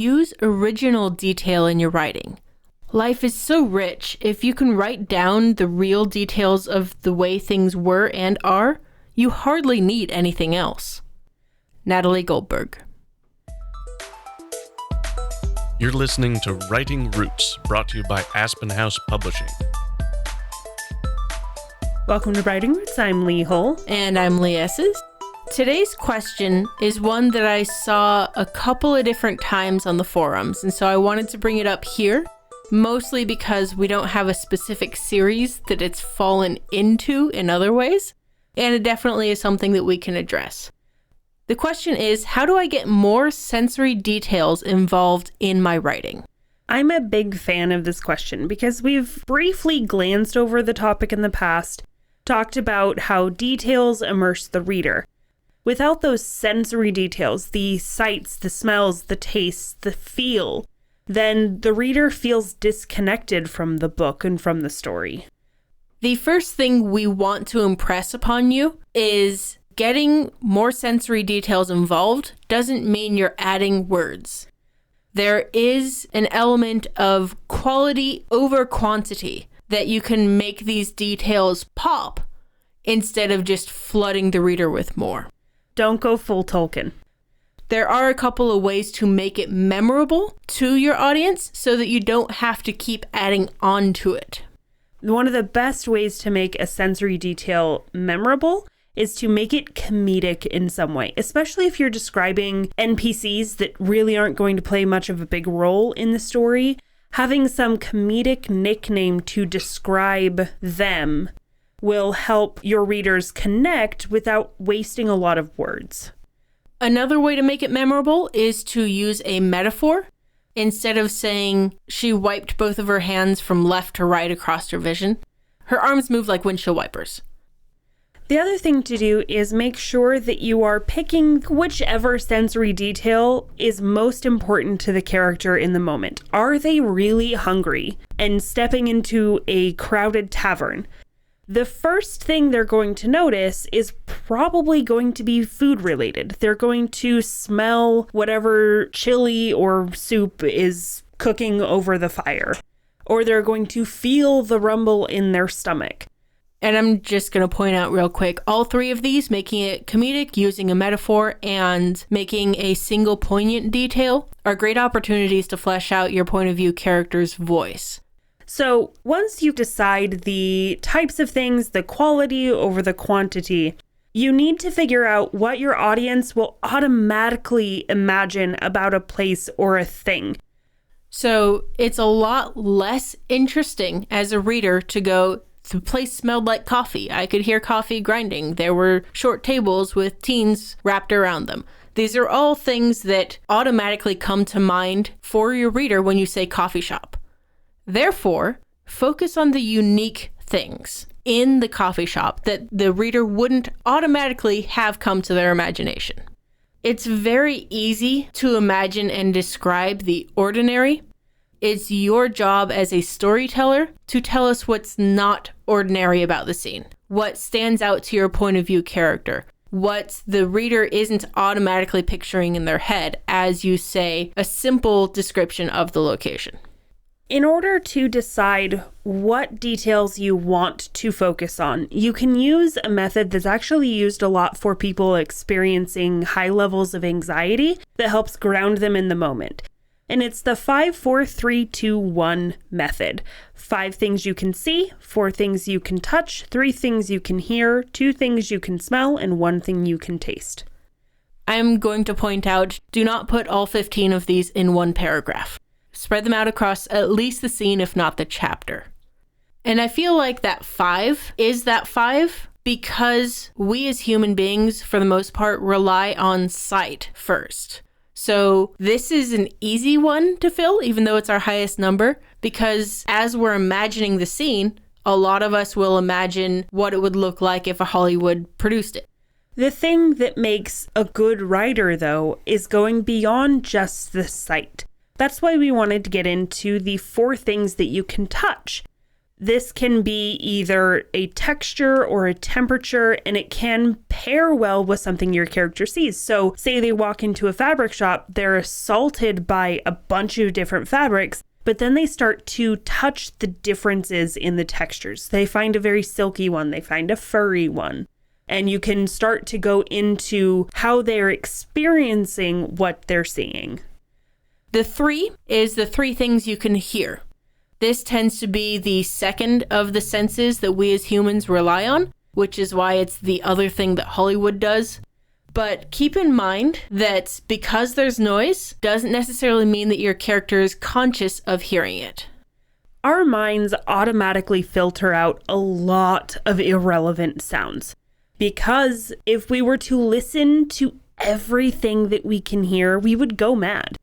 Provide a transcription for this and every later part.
Use original detail in your writing. Life is so rich. If you can write down the real details of the way things were and are, you hardly need anything else. Natalie Goldberg. You're listening to Writing Roots, brought to you by Aspen House Publishing. Welcome to Writing Roots. I'm Lee Hull. And I'm Lee Esses. Today's question is one that I saw a couple of different times on the forums, and so I wanted to bring it up here, mostly because we don't have a specific series that it's fallen into in other ways, and it definitely is something that we can address. The question is, how do I get more sensory details involved in my writing? I'm a big fan of this question because we've briefly glanced over the topic in the past, talked about how details immerse the reader. Without those sensory details, the sights, the smells, the tastes, the feel, then the reader feels disconnected from the book and from the story. The first thing we want to impress upon you is getting more sensory details involved doesn't mean you're adding words. There is an element of quality over quantity that you can make these details pop instead of just flooding the reader with more. Don't go full Tolkien. There are a couple of ways to make it memorable to your audience so that you don't have to keep adding on to it. One of the best ways to make a sensory detail memorable is to make it comedic in some way, especially if you're describing NPCs that really aren't going to play much of a big role in the story. Having some comedic nickname to describe them will help your readers connect without wasting a lot of words. Another way to make it memorable is to use a metaphor. Instead of saying she wiped both of her hands from left to right across her vision, her arms moved like windshield wipers. The other thing to do is make sure that you are picking whichever sensory detail is most important to the character in the moment. Are they really hungry and stepping into a crowded tavern? The first thing they're going to notice is probably going to be food related. They're going to smell whatever chili or soup is cooking over the fire, or they're going to feel the rumble in their stomach. And I'm just going to point out real quick, all three of these, making it comedic, using a metaphor, and making a single poignant detail, are great opportunities to flesh out your point of view character's voice. So once you decide the types of things, the quality over the quantity, you need to figure out what your audience will automatically imagine about a place or a thing. So it's a lot less interesting as a reader to go, the place smelled like coffee. I could hear coffee grinding. There were short tables with teens wrapped around them. These are all things that automatically come to mind for your reader when you say coffee shop. Therefore, focus on the unique things in the coffee shop that the reader wouldn't automatically have come to their imagination. It's very easy to imagine and describe the ordinary. It's your job as a storyteller to tell us what's not ordinary about the scene, what stands out to your point of view character, what the reader isn't automatically picturing in their head as you say a simple description of the location. In order to decide what details you want to focus on, you can use a method that's actually used a lot for people experiencing high levels of anxiety that helps ground them in the moment. And it's the 5, 4, 3, 2, 1 method. 5 things you can see, 4 things you can touch, 3 things you can hear, 2 things you can smell, and 1 thing you can taste. I'm going to point out, do not put all 15 of these in one paragraph. Spread them out across at least the scene, if not the chapter. And I feel like that 5 is that 5 because we as human beings, for the most part, rely on sight first. So this is an easy one to fill, even though it's our highest number, because as we're imagining the scene, a lot of us will imagine what it would look like if a Hollywood produced it. The thing that makes a good writer, though, is going beyond just the sight. That's why we wanted to get into the 4 things that you can touch. This can be either a texture or a temperature, and it can pair well with something your character sees. So say they walk into a fabric shop, they're assaulted by a bunch of different fabrics, but then they start to touch the differences in the textures. They find a very silky one, they find a furry one, and you can start to go into how they're experiencing what they're seeing. The 3 is the 3 things you can hear. This tends to be the second of the senses that we as humans rely on, which is why it's the other thing that Hollywood does. But keep in mind that because there's noise, doesn't necessarily mean that your character is conscious of hearing it. Our minds automatically filter out a lot of irrelevant sounds. Because if we were to listen to everything that we can hear, we would go mad.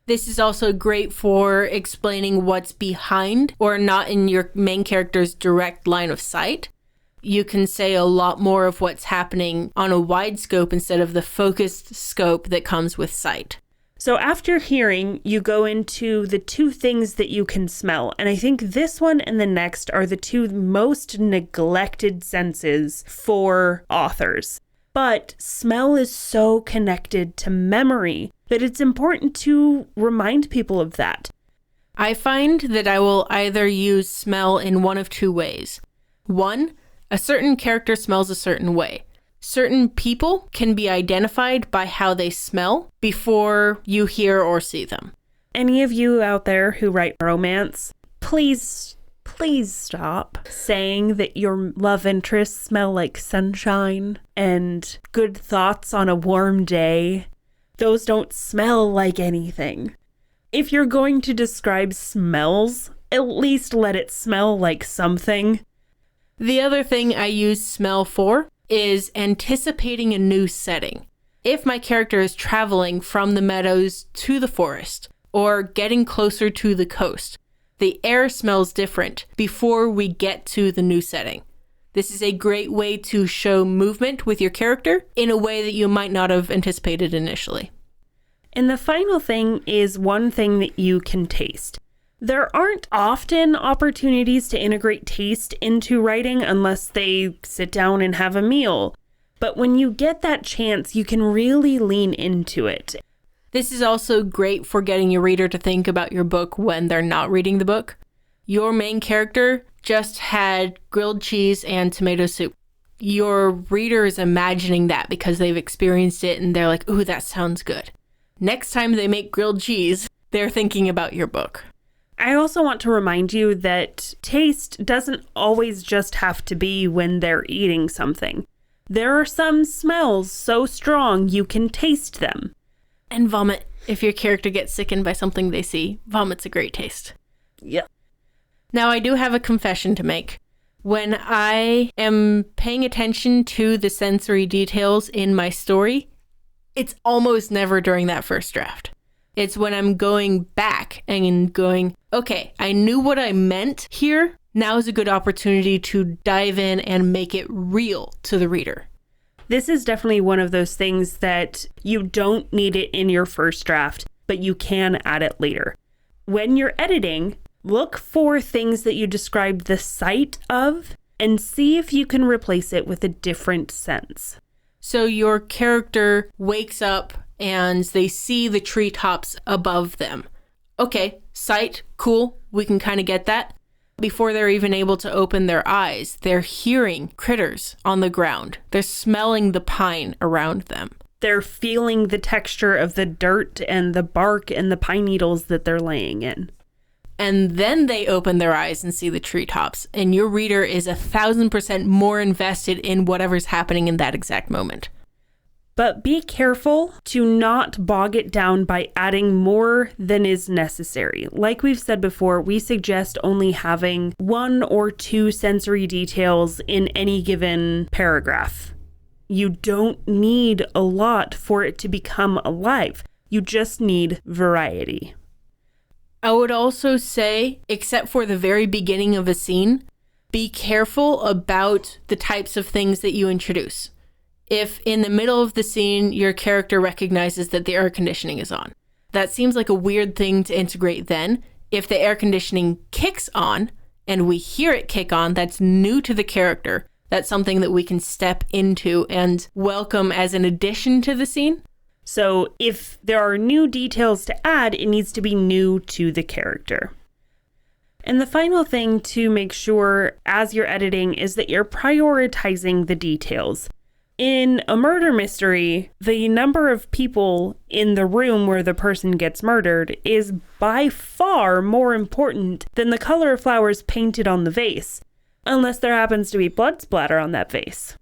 This is also great for explaining what's behind or not in your main character's direct line of sight. You can say a lot more of what's happening on a wide scope instead of the focused scope that comes with sight. So after hearing, you go into the 2 things that you can smell. And I think this one and the next are the 2 most neglected senses for authors. But smell is so connected to memory that it's important to remind people of that. I find that I will either use smell in one of 2 ways. 1, a certain character smells a certain way. Certain people can be identified by how they smell before you hear or see them. Any of you out there who write romance, please stop saying that your love interests smell like sunshine and good thoughts on a warm day. Those don't smell like anything. If you're going to describe smells, at least let it smell like something. The other thing I use smell for is anticipating a new setting. If my character is traveling from the meadows to the forest or getting closer to the coast, the air smells different before we get to the new setting. This is a great way to show movement with your character in a way that you might not have anticipated initially. And the final thing is one thing that you can taste. There aren't often opportunities to integrate taste into writing unless they sit down and have a meal. But when you get that chance, you can really lean into it. This is also great for getting your reader to think about your book when they're not reading the book. Your main character just had grilled cheese and tomato soup. Your reader is imagining that because they've experienced it and they're like, ooh, that sounds good. Next time they make grilled cheese, they're thinking about your book. I also want to remind you that taste doesn't always just have to be when they're eating something. There are some smells so strong you can taste them. And vomit. If your character gets sickened by something they see, vomit's a great taste. Yeah. Now, I do have a confession to make. When I am paying attention to the sensory details in my story, it's almost never during that first draft. It's when I'm going back and going, okay, I knew what I meant here. Now is a good opportunity to dive in and make it real to the reader. This is definitely one of those things that you don't need it in your first draft, but you can add it later. When you're editing, look for things that you describe the sight of and see if you can replace it with a different sense. So your character wakes up and they see the treetops above them. Okay, sight, cool, we can kind of get that. Before they're even able to open their eyes, they're hearing critters on the ground. They're smelling the pine around them. They're feeling the texture of the dirt and the bark and the pine needles that they're laying in. And then they open their eyes and see the treetops, and your reader is 1,000% more invested in whatever's happening in that exact moment. But be careful to not bog it down by adding more than is necessary. Like we've said before, we suggest only having 1 or 2 sensory details in any given paragraph. You don't need a lot for it to become alive. You just need variety. I would also say, except for the very beginning of a scene, be careful about the types of things that you introduce. If in the middle of the scene, your character recognizes that the air conditioning is on, that seems like a weird thing to integrate then. If the air conditioning kicks on and we hear it kick on, that's new to the character. That's something that we can step into and welcome as an addition to the scene. So if there are new details to add, it needs to be new to the character. And the final thing to make sure as you're editing is that you're prioritizing the details. In a murder mystery, the number of people in the room where the person gets murdered is by far more important than the color of flowers painted on the vase, unless there happens to be blood splatter on that vase.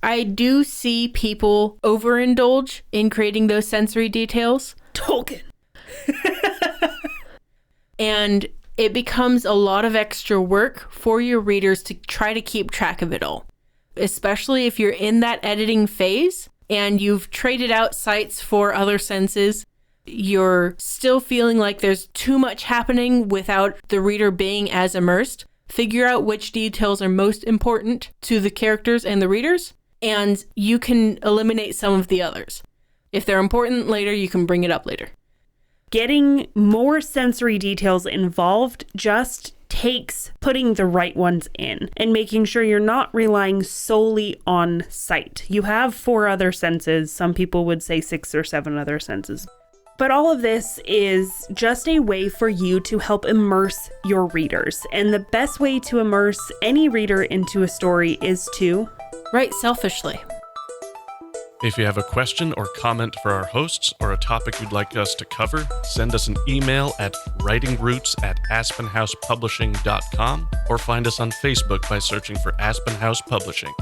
I do see people overindulge in creating those sensory details. Tolkien! And it becomes a lot of extra work for your readers to try to keep track of it all. Especially if you're in that editing phase and you've traded out sights for other senses, you're still feeling like there's too much happening without the reader being as immersed. Figure out which details are most important to the characters and the readers, and you can eliminate some of the others. If they're important later, you can bring it up later. Getting more sensory details involved just takes putting the right ones in and making sure you're not relying solely on sight. You have 4 other senses. Some people would say 6 or 7 other senses. But all of this is just a way for you to help immerse your readers. And the best way to immerse any reader into a story is to write selfishly. If you have a question or comment for our hosts or a topic you'd like us to cover, send us an email at writingroots@aspenhousepublishing.com or find us on Facebook by searching for Aspen House Publishing.